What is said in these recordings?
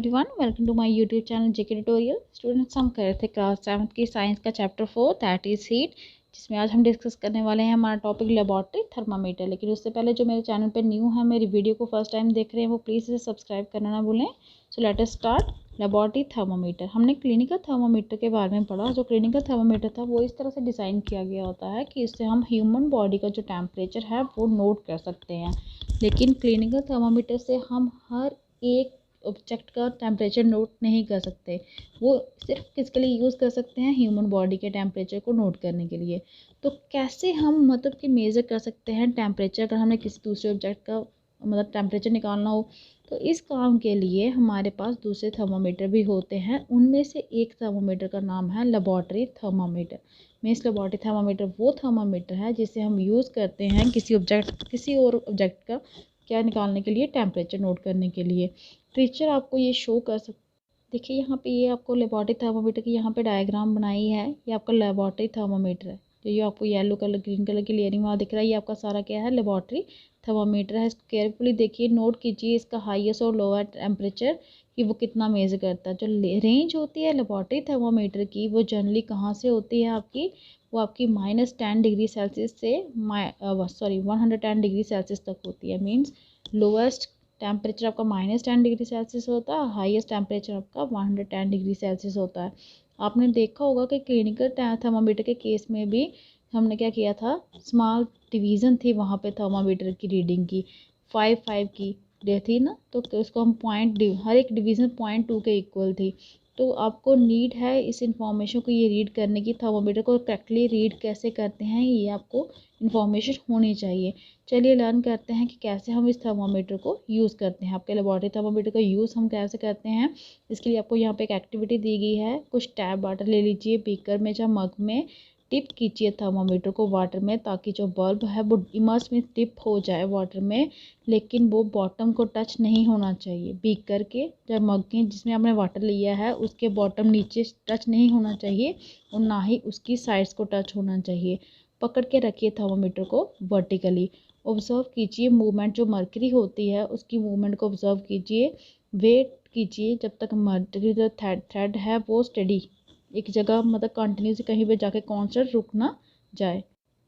Everyone, welcome to my YouTube channel JK tutorial. Students, हम कर रहे थे क्लास 7 की साइंस का चैप्टर 4 दैट इज़ हीट, जिसमें आज हम डिस्कस करने वाले हैं हमारा टॉपिक लेबोरेटरी थर्मामीटर। लेकिन उससे पहले जो मेरे चैनल पे न्यू है, मेरी वीडियो को फर्स्ट टाइम देख रहे हैं, वो प्लीज़ इसे सब्सक्राइब करना ना भूलें। So let us start. Laboratory thermometer, हमने क्लिनिकल थर्मामीटर के बारे में पढ़ा। जो क्लिनिकल थर्मामीटर था वो इस तरह से डिज़ाइन किया गया होता है कि इससे हम ह्यूमन बॉडी का जो टेम्परेचर है वो नोट कर सकते हैं। लेकिन क्लिनिकल थर्मामीटर से हम हर एक ऑब्जेक्ट का टेम्परेचर नोट नहीं कर सकते। वो सिर्फ किसके लिए यूज़ कर सकते हैं? ह्यूमन बॉडी के टेम्परेचर को नोट करने के लिए। तो कैसे हम मतलब कि मेज़र कर सकते हैं टेम्परेचर, अगर हमने किसी दूसरे ऑब्जेक्ट का मतलब टेम्परेचर निकालना हो? तो इस काम के लिए हमारे पास दूसरे थर्मामीटर भी होते हैं। उनमें से एक थर्मामीटर का नाम है laboratory thermometer. Means laboratory thermometer वो थर्मामीटर है जिसे हम यूज़ करते हैं किसी और ऑब्जेक्ट का क्या निकालने के लिए, टेम्परेचर नोट करने के लिए। टीचर आपको ये शो कर सकते, देखिए यहाँ पे ये आपको लेबोरेटरी थर्मामीटर की यहाँ पे डायग्राम बनाई है। ये आपका लेबोरेटरी थर्मामीटर है। तो ये आपको येलो कलर ग्रीन कलर की लेयरिंग वहाँ दिख रहा है, ये आपका सारा क्या है? लेबोरेटरी थर्मामीटर है। इसको केयरफुली देखिए, नोट कीजिए इसका हाईएस्ट और लोअर टेम्परेचर कि वो कितना मेज़र करता है। जो रेंज होती है लेबोरेटरी थर्मामीटर की, वो जनरली कहाँ से होती है आपकी? वो आपकी -10 डिग्री सेल्सियस से 110 डिग्री सेल्सियस तक होती है। मीन्स लोएस्ट टेम्परेचर आपका -10 डिग्री सेल्सियस होता है, हाईएस्ट टेम्परेचर आपका 110 डिग्री सेल्सियस होता है। आपने देखा होगा कि क्लिनिकल थर्मामीटर के केस में भी हमने क्या किया था, स्मॉल डिवीज़न थी वहाँ पे थर्मामीटर की रीडिंग की, 5 की थी ना, तो उसको हम हर एक डिवीज़न 0.2 के इक्वल थी। तो आपको नीड है इस इंफॉर्मेशन को ये रीड करने की, थर्मामीटर को करेक्टली रीड कैसे करते हैं ये आपको इन्फॉर्मेशन होनी चाहिए। चलिए लर्न करते हैं कि कैसे हम इस थर्मामीटर को यूज़ करते हैं। आपके लेबोरेटरी थर्मामीटर का यूज़ हम कैसे करते हैं, इसके लिए आपको यहाँ पे एक एक्टिविटी दी गई है। कुछ टैप वाटर ले लीजिए, बीकर में या मग में डिप कीजिए थर्मामीटर को वाटर में, ताकि जो बल्ब है वो इमर्स में डिप हो जाए वाटर में, लेकिन वो बॉटम को टच नहीं होना चाहिए। बीकर के या मग के जिसमें आपने वाटर लिया है उसके बॉटम नीचे टच नहीं होना चाहिए और ना ही उसकी साइड्स को टच होना चाहिए। पकड़ के रखिए थर्मामीटर को वर्टिकली। ऑब्ज़र्व कीजिए मूवमेंट, जो मर्करी होती है उसकी मूवमेंट को ऑब्ज़र्व कीजिए। वेट कीजिए जब तक मर्करी जो थ्रेड है वो स्टडी एक जगह मतलब कंटिन्यूसली कहीं पे जाके कॉन्स्टेंट रुक ना जाए।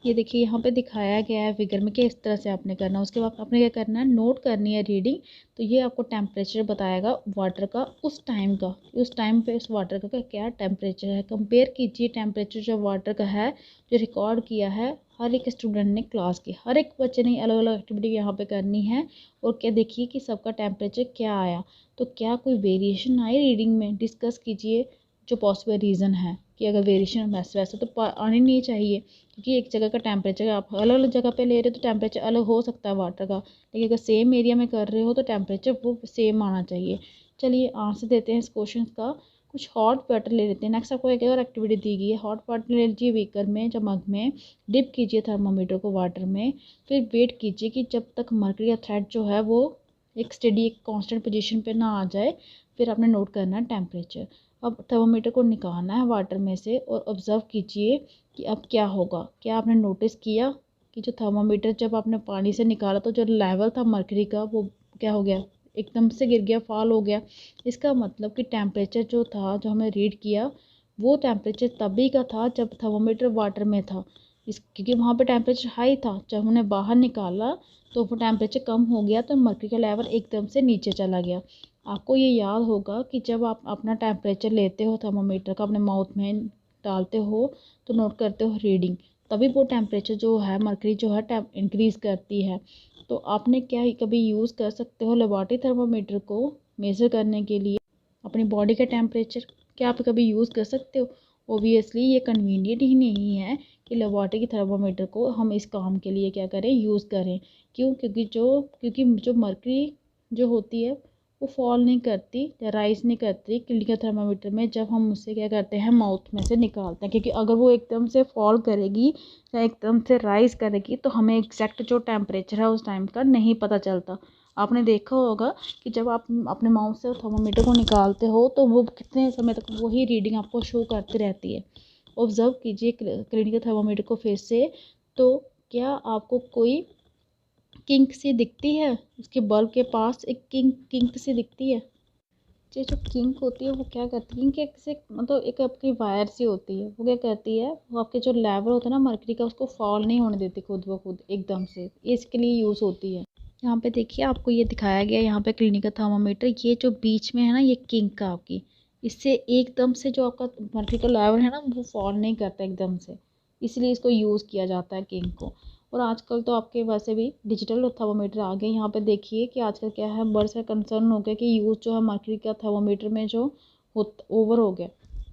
ये देखिए यहाँ पे दिखाया गया है फिगर में कि इस तरह से आपने करना है। उसके बाद आपने क्या करना है, नोट करनी है रीडिंग। तो ये आपको टेम्परेचर बताएगा वाटर का उस टाइम का, उस टाइम पे उस वाटर का क्या टेम्परेचर है। कंपेयर कीजिए टेम्परेचर जो वाटर का है जो रिकॉर्ड किया है हर एक स्टूडेंट ने क्लास की, हर एक बच्चे ने अलग अलग एक्टिविटी यहाँ पे करनी है। और क्या देखिए कि सबका टेम्परेचर क्या आया, तो क्या कोई वेरिएशन आई रीडिंग में, डिस्कस कीजिए जो पॉसिबल रीज़न है कि अगर वेरिएशन वैसे तो आनी नहीं चाहिए, क्योंकि एक जगह का टेम्परेचर आप अलग अलग जगह पे ले रहे हो तो टेम्परेचर अलग हो सकता है वाटर का, लेकिन अगर सेम एरिया में कर रहे हो तो टेम्परेचर वो सेम आना चाहिए। चलिए आंसर देते हैं इस क्वेश्चन का। कुछ हॉट वाटर ले लेते हैं। नेक्स्ट आपको एक और एक्टिविटी दी गई है, हॉट वाटर ले लीजिए बीकर में या मग में, डिप कीजिए थर्मामीटर को वाटर में, फिर वेट कीजिए कि जब तक मर्करी या थ्रेड जो है वो एक स्टडी एक कॉन्स्टेंट पोजिशन पर ना आ जाए। फिर आपने नोट करना है टेम्परेचर। अब थर्मामीटर को निकालना है वाटर में से और ऑब्ज़र्व कीजिए कि अब क्या होगा। क्या आपने नोटिस किया कि जो थर्मामीटर जब आपने पानी से निकाला तो जो लेवल था मर्करी का वो क्या हो गया, एकदम से गिर गया, फॉल हो गया। इसका मतलब कि टेम्परेचर जो था, जो हमने रीड किया, वो टेम्परेचर तभी का था जब थर्मामीटर वाटर में था। क्योंकि वहाँ पे टेम्परेचर हाई था, जब हमने बाहर निकाला तो वो टेम्परेचर कम हो गया, तो मर्करी का लेवल एकदम से नीचे चला गया। आपको ये याद होगा कि जब आप अपना टेम्परेचर लेते हो थर्मामीटर का, अपने माउथ में डालते हो तो नोट करते हो रीडिंग, तभी वो टेम्परेचर जो है मर्करी जो है इंक्रीज़ करती है। तो आपने क्या कभी यूज़ कर सकते हो लेबोरेटरी थर्मामीटर को मेज़र करने के लिए अपनी बॉडी का टेम्परेचर, क्या आप कभी यूज़ कर सकते हो? ओबियसली ये कन्वीनियंट ही नहीं है कि लेबोरेटरी की थर्मामीटर को हम इस काम के लिए क्या करें, यूज़ करें। क्यों? क्योंकि जो मर्करी जो होती है वो फॉल नहीं करती या राइज नहीं करती क्लिनिकल थर्मामीटर में, जब हम उससे क्या करते हैं माउथ में से निकालते हैं। क्योंकि अगर वो एकदम से फॉल करेगी या एकदम से राइज करेगी तो हमें एग्जैक्ट जो टेम्परेचर है उस टाइम का नहीं पता चलता। आपने देखा होगा कि जब आप अपने माउथ से थर्मामीटर को निकालते हो तो वो कितने समय तक वही रीडिंग आपको शो करती रहती है। ऑब्ज़र्व कीजिए क्लिनिकल थर्मामीटर को फिर से। तो क्या आपको कोई किंक सी दिखती है? उसके बल्ब के पास एक किंक सी दिखती है? ये जो किंक होती है वो क्या करती है, किंक एक से मतलब एक आपकी वायर सी होती है, वो क्या करती है, वो आपके जो लेवल होता है ना मर्करी का, उसको फॉल नहीं होने देती खुद ब खुद एकदम से, इसके लिए यूज़ होती है। यहाँ पे देखिए आपको ये दिखाया गया है यहाँ पे क्लिनिकल थर्मामीटर, ये जो बीच में है ना ये किंक का आपकी, इससे एकदम से जो आपका मर्करी का लेवल है ना वो फॉल नहीं करता एकदम से, इसलिए इसको यूज़ किया जाता है किंक को। और आजकल तो आपके वैसे भी डिजिटल थर्मामीटर आ गए। यहाँ पे देखिए कि आजकल क्या है, बड़ा सा कंसर्न हो गया कि यूज़ जो है मर्करी का थर्मामीटर में जो ओवर हो गया,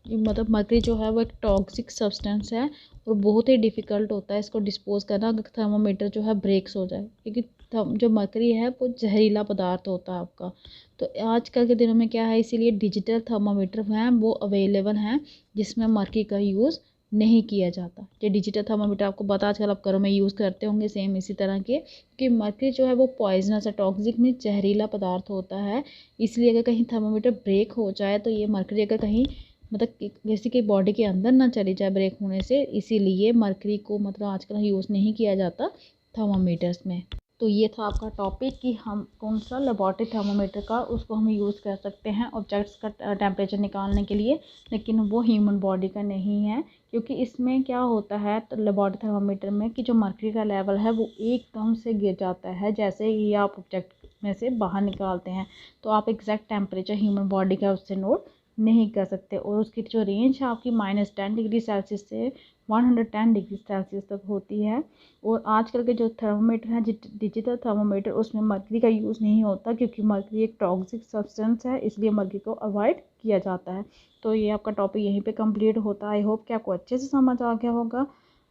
मतलब मर्करी जो है वो एक टॉक्सिक सब्सटेंस है और बहुत ही डिफ़िकल्ट होता है इसको डिस्पोज करना अगर थर्मामीटर जो है ब्रेक्स हो जाए, क्योंकि जो मर्करी है वो जहरीला पदार्थ होता है आपका। तो आजकल के दिनों में क्या है, इसीलिए डिजिटल थर्मामीटर हैं वो अवेलेबल हैं जिसमें मर्करी का यूज़ नहीं किया जाता। ये डिजिटल थर्मामीटर आपको पता आजकल आप घरों में यूज़ करते होंगे सेम इसी तरह के, कि मर्करी जो है वो पॉइजनस है, टॉक्सिक में जहरीला पदार्थ होता है। इसलिए अगर कहीं थर्मामीटर ब्रेक हो जाए तो ये मर्करी अगर कहीं मतलब किसी की बॉडी के अंदर ना चली जाए ब्रेक होने से, इसीलिए मर्करी को मतलब आजकल यूज़ नहीं किया जाता थर्मामीटर्स में। तो ये था आपका टॉपिक कि हम कौन सा लेबॉरेटरी थर्मामीटर का उसको हम यूज़ कर सकते हैं ऑब्जेक्ट्स का टेम्परेचर निकालने के लिए, लेकिन वो ह्यूमन बॉडी का नहीं है, क्योंकि इसमें क्या होता है तो लेबॉरेटरी थर्मामीटर में कि जो मर्करी का लेवल है वो एकदम से गिर जाता है जैसे ही आप ऑब्जेक्ट में से बाहर निकालते हैं, तो आप एग्जैक्ट टेम्परेचर ह्यूमन बॉडी का उससे नोट नहीं कर सकते। और उसकी जो रेंज है आपकी -10 डिग्री सेल्सियस से 110 डिग्री सेल्सियस तक होती है। और आजकल के जो थर्मामीटर हैं डिजिटल थर्मामीटर, उसमें मर्करी का यूज़ नहीं होता, क्योंकि मर्करी एक टॉक्सिक सब्सटेंस है, इसलिए मर्करी को अवॉइड किया जाता है। तो ये आपका टॉपिक यहीं पे कंप्लीट होता है। आई होप कि आपको अच्छे से समझ आ गया होगा।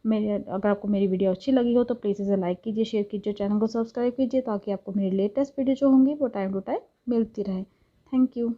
अगर आपको मेरी वीडियो अच्छी लगी हो तो प्लीज़ इसे लाइक कीजिए, शेयर कीजिए, चैनल को सब्सक्राइब कीजिए, ताकि आपको मेरी लेटेस्ट वीडियो जो होंगी वो टाइम टू टाइम मिलती रहे। Thank you.